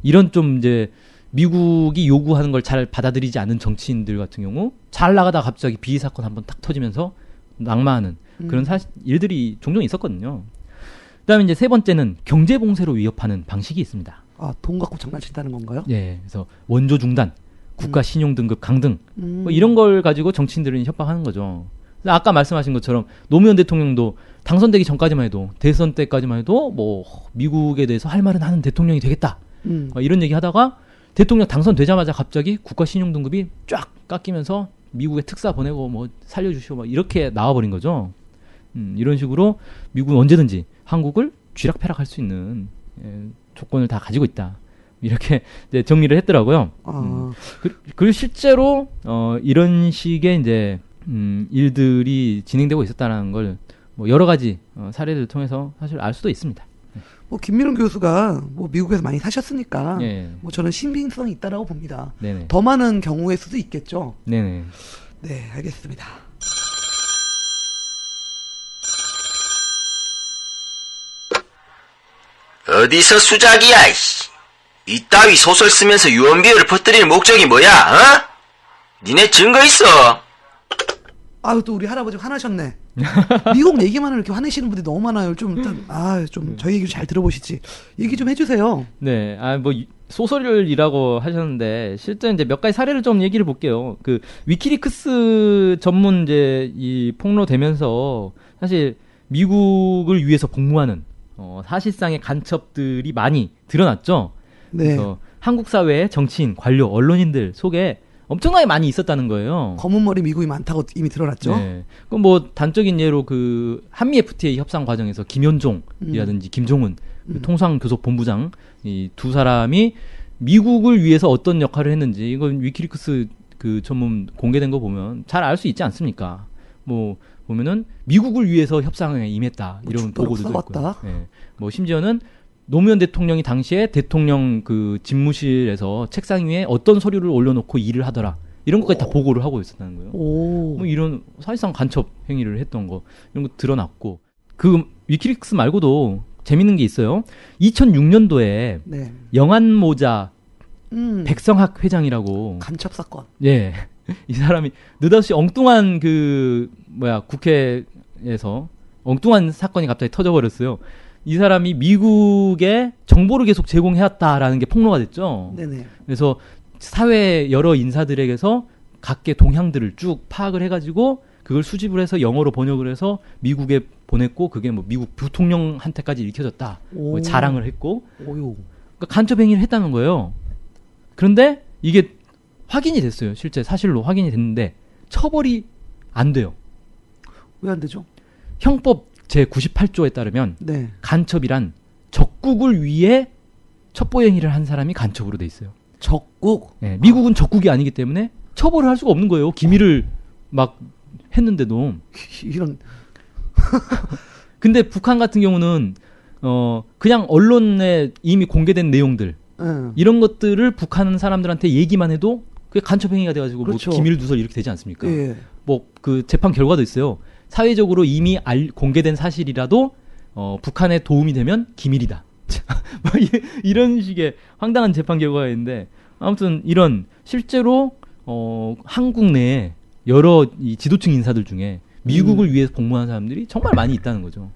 이런 좀 이제 미국이 요구하는 걸 잘 받아들이지 않는 정치인들 같은 경우 잘 나가다 갑자기 비리 사건 한번 탁 터지면서 낙마하는 그런 일들이 종종 있었거든요. 그다음에 이제 세 번째는 경제 봉쇄로 위협하는 방식이 있습니다.
돈 갖고 장난친다는 건가요?
예, 그래서 원조 중단, 국가 신용 등급 강등 뭐 이런 걸 가지고 정치인들은 협박하는 거죠. 아까 말씀하신 것처럼 노무현 대통령도 당선되기 전까지만 해도 대선 때까지만 해도 뭐 미국에 대해서 할 말은 하는 대통령이 되겠다 이런 얘기 하다가 대통령 당선되자마자 갑자기 국가 신용 등급이 쫙 깎이면서 미국에 특사 보내고 뭐 살려주시오 막 이렇게 나와버린 거죠. 이런 식으로 미국은 언제든지 한국을 쥐락펴락할 수 있는 조건을 다 가지고 있다. 이렇게 이제 정리를 했더라고요. 그리고 실제로 이런 식의 이제 일들이 진행되고 있었다는 걸 뭐 여러 가지 사례들을 통해서 사실 알 수도 있습니다.
뭐 김민웅 교수가 뭐 미국에서 많이 사셨으니까
예.
뭐 저는 신빙성이 있다라고 봅니다.
네네.
더 많은 경우일 수도 있겠죠.
네네.
네, 알겠습니다.
어디서 수작이야, 이씨. 이따위 소설 쓰면서 유언비어를 퍼뜨리는 목적이 뭐야, 니네 증거 있어?
또 우리 할아버지 화나셨네. 미국 얘기만 이렇게 화내시는 분들이 너무 많아요. 좀 일단 좀 저희 얘기 잘 들어보시지. 얘기 좀 해주세요.
네, 뭐 소설이라고 하셨는데 실제 이제 몇 가지 사례를 좀 얘기를 볼게요. 그 위키리크스 전문 이제 이 폭로되면서 사실 미국을 위해서 복무하는 사실상의 간첩들이 많이 드러났죠.
네.
그래서 한국 사회의 정치인, 관료, 언론인들 속에 엄청나게 많이 있었다는 거예요.
검은 머리 미국이 많다고 이미 드러났죠.
네. 그럼 뭐 단적인 예로 그 한미 FTA 협상 과정에서 김현종이라든지 김종은 그 통상교섭본부장 이 두 사람이 미국을 위해서 어떤 역할을 했는지 이건 위키리크스 그 전문 공개된 거 보면 잘 알 수 있지 않습니까? 뭐 보면은 미국을 위해서 협상에 임했다 이런
죽도록
보고들도 있고요.
싸웠다.
네. 뭐 심지어는 노무현 대통령이 당시에 대통령 그 집무실에서 책상 위에 어떤 서류를 올려놓고 일을 하더라 이런 것까지 다 보고를 하고 있었다는 거예요.
오.
뭐 이런 사실상 간첩 행위를 했던 거 이런 거 드러났고 그 위키리크스 말고도 재밌는 게 있어요. 2006년도에
네.
영안모자
음.
백성학 회장이라고
간첩 사건.
예. 이 사람이 느닷없이 엉뚱한 그 국회에서 엉뚱한 사건이 갑자기 터져버렸어요. 이 사람이 미국에 정보를 계속 제공해왔다라는 게 폭로가 됐죠.
네네.
그래서 사회 여러 인사들에게서 각계 동향들을 쭉 파악을 해가지고 그걸 수집을 해서 영어로 번역을 해서 미국에 보냈고 그게 뭐 미국 부통령한테까지 읽혀졌다. 뭐
오.
자랑을 했고
오요.
그러니까 간첩 행위를 했다는 거예요. 그런데 이게 확인이 됐어요. 실제 사실로 확인이 됐는데 처벌이 안 돼요.
왜 안 되죠?
형법 제98조에 따르면
네.
간첩이란 적국을 위해 첩보 행위를 한 사람이 간첩으로 돼 있어요.
적국.
네, 미국은 적국이 아니기 때문에 처벌을 할 수가 없는 거예요. 기밀을 막 했는데도.
이런.
근데 북한 같은 경우는 그냥 언론에 이미 공개된 내용들
응.
이런 것들을 북한 사람들한테 얘기만 해도 그게 간첩 행위가 돼가지고
그렇죠.
뭐 기밀 누설 이렇게 되지 않습니까?
예.
뭐 그 재판 결과도 있어요. 사회적으로 이미 공개된 사실이라도 북한에 도움이 되면 기밀이다. 뭐 이런 식의 황당한 재판 결과가 있는데 아무튼 이런 실제로 한국 내에 여러 이 지도층 인사들 중에 미국을 위해서 복무한 사람들이 정말 많이 있다는 거죠.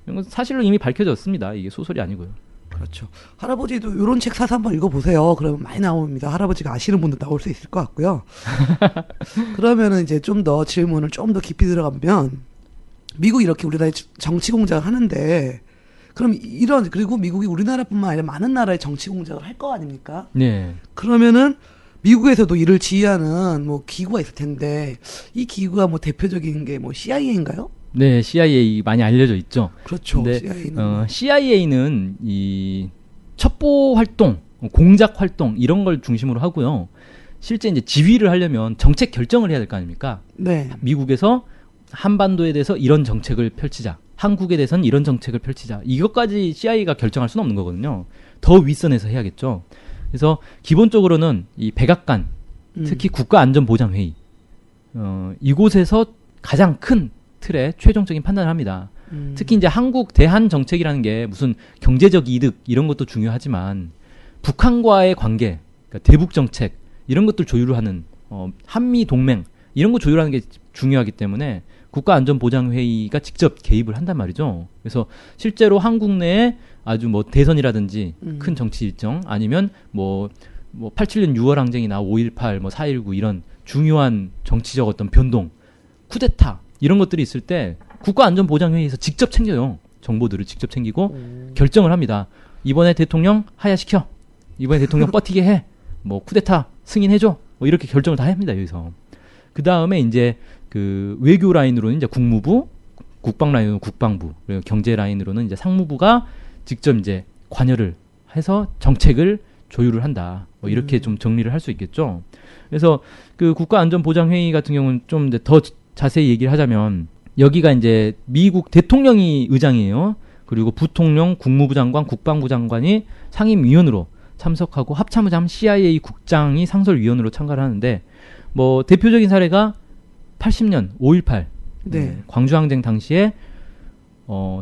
이런 건 사실로 이미 밝혀졌습니다. 이게 소설이 아니고요.
그렇죠. 할아버지도 이런 책 사서 한번 읽어보세요. 그러면 많이 나옵니다. 할아버지가 아시는 분도 나올 수 있을 것 같고요. 그러면은 이제 좀 더 질문을 좀 더 깊이 들어가면 미국이 이렇게 우리나라에 정치 공작을 하는데 그럼 이런 그리고 미국이 우리나라뿐만 아니라 많은 나라의 정치 공작을 할 거 아닙니까?
네.
그러면은 미국에서도 이를 지휘하는 뭐 기구가 있을 텐데 이 기구가 뭐 대표적인 게 뭐 CIA인가요?
네, CIA 많이 알려져 있죠.
그렇죠.
근데
CIA는
CIA는 이 첩보 활동, 공작 활동 이런 걸 중심으로 하고요. 실제 이제 지휘를 하려면 정책 결정을 해야 될 거 아닙니까?
네.
미국에서 한반도에 대해서 이런 정책을 펼치자. 한국에 대해서는 이런 정책을 펼치자. 이것까지 CIA가 결정할 수는 없는 거거든요. 더 윗선에서 해야겠죠. 그래서 기본적으로는 이 백악관, 특히 국가안전보장회의 이곳에서 가장 큰 틀에 최종적인 판단을 합니다. 특히 이제 한국 대한 정책이라는 게 무슨 경제적 이득 이런 것도 중요하지만 북한과의 관계, 그러니까 대북 정책 이런 것들 조율을 하는 한미 동맹 이런 거 조율하는 게 중요하기 때문에 국가안전보장회의가 직접 개입을 한단 말이죠. 그래서 실제로 한국 내에 아주 뭐 대선이라든지 큰 정치 일정 아니면 뭐 87년 6월 항쟁이나 5.18, 뭐 4.19 이런 중요한 정치적 어떤 변동, 쿠데타 이런 것들이 있을 때 국가안전보장회의에서 직접 챙겨요. 정보들을 직접 챙기고 결정을 합니다. 이번에 대통령 하야시켜. 이번에 대통령 버티게 해. 뭐 쿠데타 승인해줘. 뭐 이렇게 결정을 다 합니다. 여기서. 그 다음에 이제 그 외교 라인으로는 이제 국무부, 국방 라인으로는 국방부, 그리고 경제 라인으로는 이제 상무부가 직접 이제 관여를 해서 정책을 조율을 한다. 뭐 이렇게 좀 정리를 할 수 있겠죠. 그래서 그 국가안전보장회의 같은 경우는 좀 더 자세히 얘기를 하자면 여기가 이제 미국 대통령이 의장이에요. 그리고 부통령, 국무부 장관, 국방부 장관이 상임위원으로 참석하고 합참의장 CIA 국장이 상설위원으로 참가를 하는데 뭐 대표적인 사례가 80년 5.18
네.
광주항쟁 당시에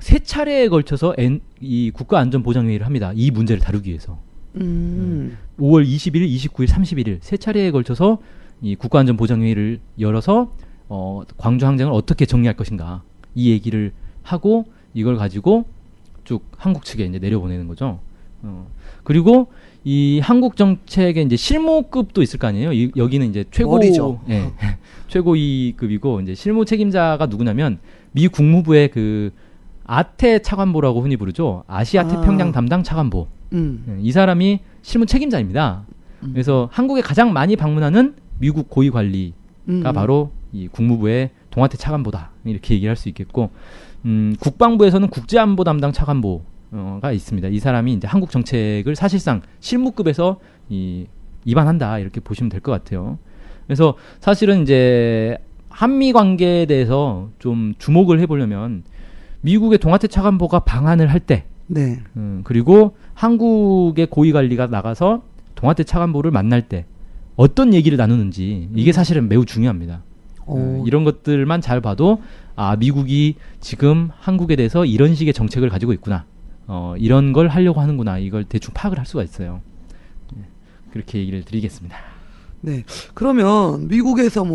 세 차례에 걸쳐서 이 국가안전보장회의를 합니다. 이 문제를 다루기 위해서. 5월 20일, 29일, 31일 세 차례에 걸쳐서 이 국가안전보장회의를 열어서 광주항쟁을 어떻게 정리할 것인가 이 얘기를 하고 이걸 가지고 쭉 한국 측에 이제 내려보내는 거죠. 그리고 이 한국 정책의 이제 실무급도 있을 거 아니에요. 여기는 이제 최고
머리죠.
예, 최고 2급이고 이제 실무 책임자가 누구냐면 미 국무부의 그 아태 차관보라고 흔히 부르죠. 아시아 태평양 담당 차관보. 이 사람이 실무 책임자입니다. 그래서 한국에 가장 많이 방문하는 미국 고위 관리가 바로 이 국무부의 동아태 차관보다 이렇게 얘기를 할 수 있겠고, 국방부에서는 국제안보 담당 차관보가 있습니다. 이 사람이 이제 한국 정책을 사실상 실무급에서 입안한다 이렇게 보시면 될 것 같아요. 그래서 사실은 이제 한미 관계에 대해서 좀 주목을 해보려면 미국의 동아태 차관보가 방한을 할 때,
네.
그리고 한국의 고위 관리가 나가서 동아태 차관보를 만날 때 어떤 얘기를 나누는지 이게 사실은 매우 중요합니다. 이런 것들만 잘 봐도 미국이 지금 한국에 대해서 이런 식의 정책을 가지고 있구나. 이런 걸 하려고 하는구나. 이걸 대충 파악을 할 수가 있어요. 그렇게 얘기를 드리겠습니다.
네. 그러면 미국에서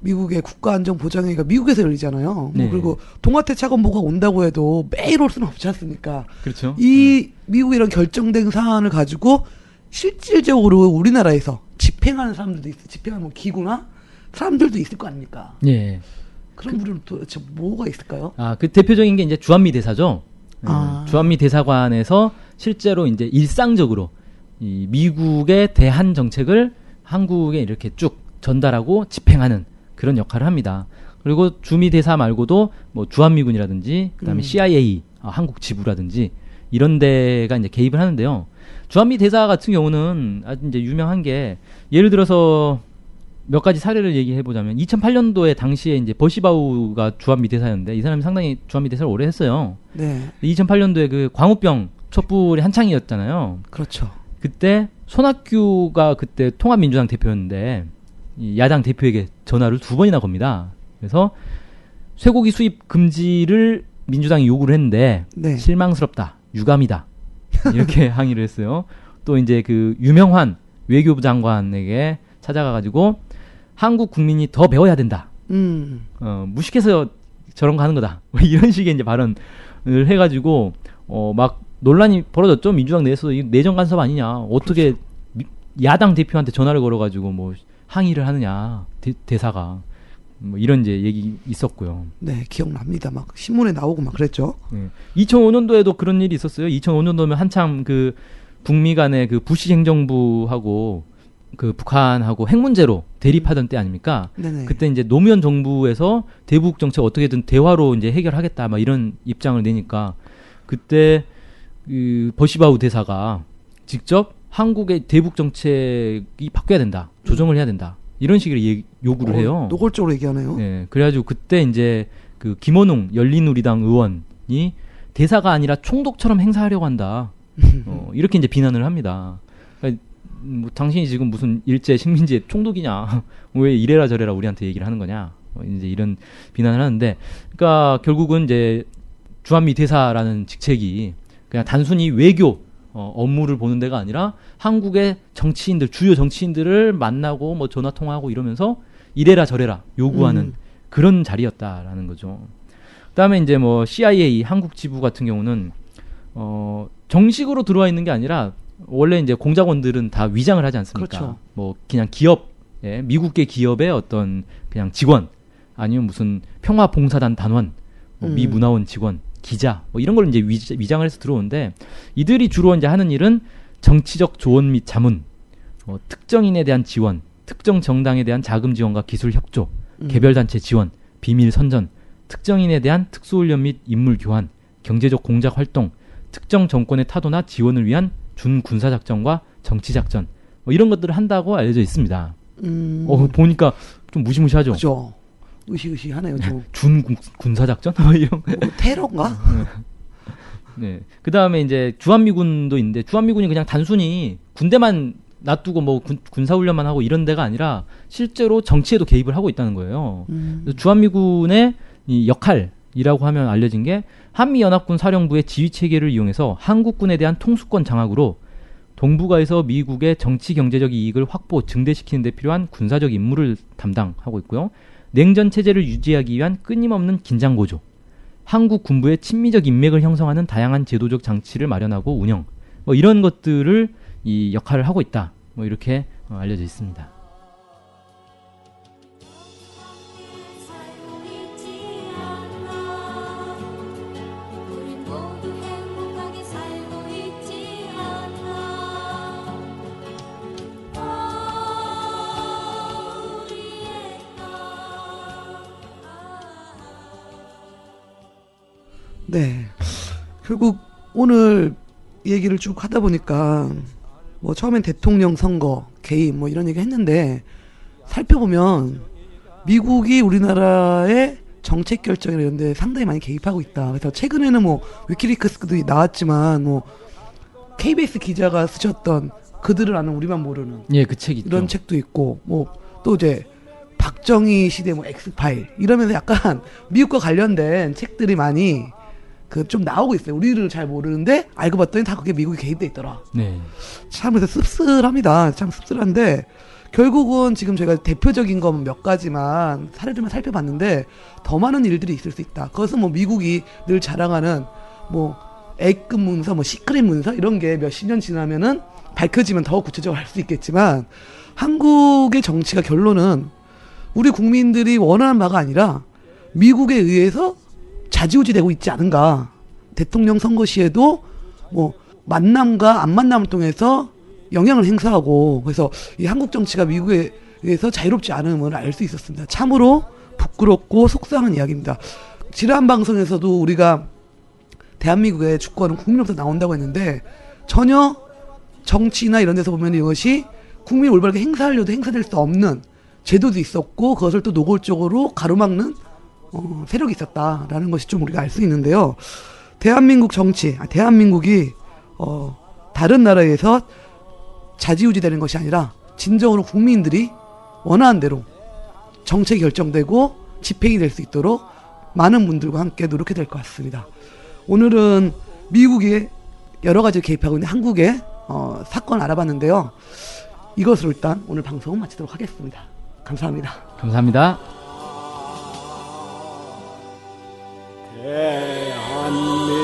미국의 국가안전보장회의가 미국에서 열리잖아요.
네.
그리고 동아태 차관보가 온다고 해도 매일 올 수는 없지 않습니까?
그렇죠.
이 미국의 이런 결정된 사안을 가지고 실질적으로 우리나라에서 집행하는 사람들도 있어요. 집행하는 기구나 사람들도 있을 거 아닙니까?
예.
그런 분은 도대체 뭐가 있을까요?
그 대표적인 게 이제 주한미 대사죠. 주한미 대사관에서 실제로 이제 일상적으로 이 미국의 대한 정책을 한국에 이렇게 쭉 전달하고 집행하는 그런 역할을 합니다. 그리고 주미 대사 말고도 뭐 주한미군이라든지 그다음에 CIA 한국 지부라든지 이런 데가 이제 개입을 하는데요. 주한미 대사 같은 경우는 아주 이제 유명한 게 예를 들어서 몇 가지 사례를 얘기해 보자면 2008년도에 당시에 이제 버시바우가 주한미 대사였는데 이 사람이 상당히 주한미 대사를 오래 했어요.
네.
2008년도에 그 광우병 촛불이 한창이었잖아요.
그렇죠.
그때 손학규가 그때 통합민주당 대표였는데 이 야당 대표에게 전화를 2번이나 겁니다. 그래서 쇠고기 수입 금지를 민주당이 요구를 했는데
네.
실망스럽다, 유감이다 이렇게 항의를 했어요. 또 이제 그 유명한 외교부 장관에게 찾아가가지고 한국 국민이 더 배워야 된다. 무식해서 저런 거 하는 거다. 이런 식의 이제 발언을 해가지고 막 논란이 벌어졌죠. 민주당 내에서 내정 간섭 아니냐. 어떻게
그렇죠.
야당 대표한테 전화를 걸어가지고 뭐 항의를 하느냐. 대사가 뭐 이런 이제 얘기 있었고요.
네, 기억납니다. 막 신문에 나오고 막 그랬죠.
2005년도에도 그런 일이 있었어요. 2005년도면 한참 그 북미 간의 그 부시 행정부하고 그 북한하고 핵 문제로 대립하던 때 아닙니까?
네네.
그때 이제 노무현 정부에서 대북 정책 어떻게든 대화로 이제 해결하겠다 막 이런 입장을 내니까 그때 그 버시바우 대사가 직접 한국의 대북 정책이 바뀌어야 된다, 조정을 해야 된다 이런 식으로 요구를 해요.
노골적으로 얘기하네요.
네, 그래가지고 그때 이제 그 김원웅 열린우리당 의원이 대사가 아니라 총독처럼 행사하려고 한다. 이렇게 이제 비난을 합니다. 그러니까 뭐 당신이 지금 무슨 일제 식민지의 총독이냐? 왜 이래라 저래라 우리한테 얘기를 하는 거냐? 이제 이런 비난을 하는데, 그러니까 결국은 이제 주한미 대사라는 직책이 그냥 단순히 외교 업무를 보는 데가 아니라 한국의 정치인들, 주요 정치인들을 만나고 뭐 전화 통화하고 이러면서 이래라 저래라 요구하는 그런 자리였다라는 거죠. 그다음에 이제 뭐 CIA 한국 지부 같은 경우는 정식으로 들어와 있는 게 아니라 원래 이제 공작원들은 다 위장을 하지 않습니까?
그렇죠.
뭐 그냥 기업, 미국계 기업의 어떤 그냥 직원 아니면 무슨 평화봉사단 단원, 미 문화원 직원, 기자 뭐 이런 걸 이제 위장을 해서 들어오는데 이들이 주로 이제 하는 일은 정치적 조언 및 자문, 특정인에 대한 지원, 특정 정당에 대한 자금 지원과 기술 협조, 개별 단체 지원, 비밀 선전, 특정인에 대한 특수훈련 및 인물 교환, 경제적 공작 활동, 특정 정권의 타도나 지원을 위한 준군사작전과 정치작전 뭐 이런 것들을 한다고 알려져 있습니다. 보니까 좀 무시무시하죠.
그죠. 의시하네요. 좀.
준군사작전? 뭐 이런.
테러인가?
네. 그 다음에 이제 주한미군도 있는데 주한미군이 그냥 단순히 군대만 놔두고 뭐 군사훈련만 하고 이런 데가 아니라 실제로 정치에도 개입을 하고 있다는 거예요. 그래서 주한미군의 이 역할이라고 하면 알려진 게 한미연합군 사령부의 지휘체계를 이용해서 한국군에 대한 통수권 장악으로 동북아에서 미국의 정치 경제적 이익을 확보 증대시키는 데 필요한 군사적 임무를 담당하고 있고요. 냉전 체제를 유지하기 위한 끊임없는 긴장 고조, 한국 군부의 친미적 인맥을 형성하는 다양한 제도적 장치를 마련하고 운영, 뭐 이런 것들을 이 역할을 하고 있다. 뭐 이렇게 알려져 있습니다.
살고 있지 않나 우린 모두 행복하게 살고 있지 않나 우리의 땅
네. 결국 오늘 얘기를 쭉 하다 보니까 뭐 처음엔 대통령 선거, 개입 뭐 이런 얘기 했는데 살펴보면 미국이 우리나라의 정책 결정이나 이런 데 상당히 많이 개입하고 있다. 그래서 최근에는 뭐 위키리크스도 나왔지만 뭐 KBS 기자가 쓰셨던 그들을 아는 우리만 모르는
예, 그 책 있죠.
이런 책도 있고 뭐 또 이제 박정희 시대 뭐 엑스파일 이러면서 약간 미국과 관련된 책들이 많이 그 좀 나오고 있어요. 우리를 잘 모르는데 알고 봤더니 다 그게 미국이 개입돼 있더라.
네.
참 그래서 씁쓸합니다. 참 씁쓸한데 결국은 지금 제가 대표적인 건 몇 가지만 사례들만 살펴봤는데 더 많은 일들이 있을 수 있다. 그것은 뭐 미국이 늘 자랑하는 뭐 A급 문서, 뭐 시크릿 문서 이런 게 몇십 년 지나면은 밝혀지면 더 구체적으로 할 수 있겠지만 한국의 정치가 결론은 우리 국민들이 원하는 바가 아니라 미국에 의해서 좌지우지되고 있지 않은가. 대통령 선거 시에도 뭐 만남과 안 만남을 통해서 영향을 행사하고 그래서 이 한국 정치가 미국에 의해서 자유롭지 않음을 알 수 있었습니다. 참으로 부끄럽고 속상한 이야기입니다. 지난 방송에서도 우리가 대한민국의 주권은 국민으로부터 나온다고 했는데 전혀 정치나 이런 데서 보면 이것이 국민이 올바르게 행사하려도 행사될 수 없는 제도도 있었고 그것을 또 노골적으로 가로막는 세력이 있었다라는 것이 좀 우리가 알 수 있는데요. 대한민국 정치, 대한민국이 다른 나라에서 좌지우지되는 것이 아니라 진정으로 국민들이 원하는 대로 정책이 결정되고 집행이 될 수 있도록 많은 분들과 함께 노력해야 될 것 같습니다. 오늘은 미국이 여러 가지 개입하고 있는 한국의 사건 알아봤는데요. 이것으로 일단 오늘 방송은 마치도록 하겠습니다. 감사합니다.
감사합니다.
대한민국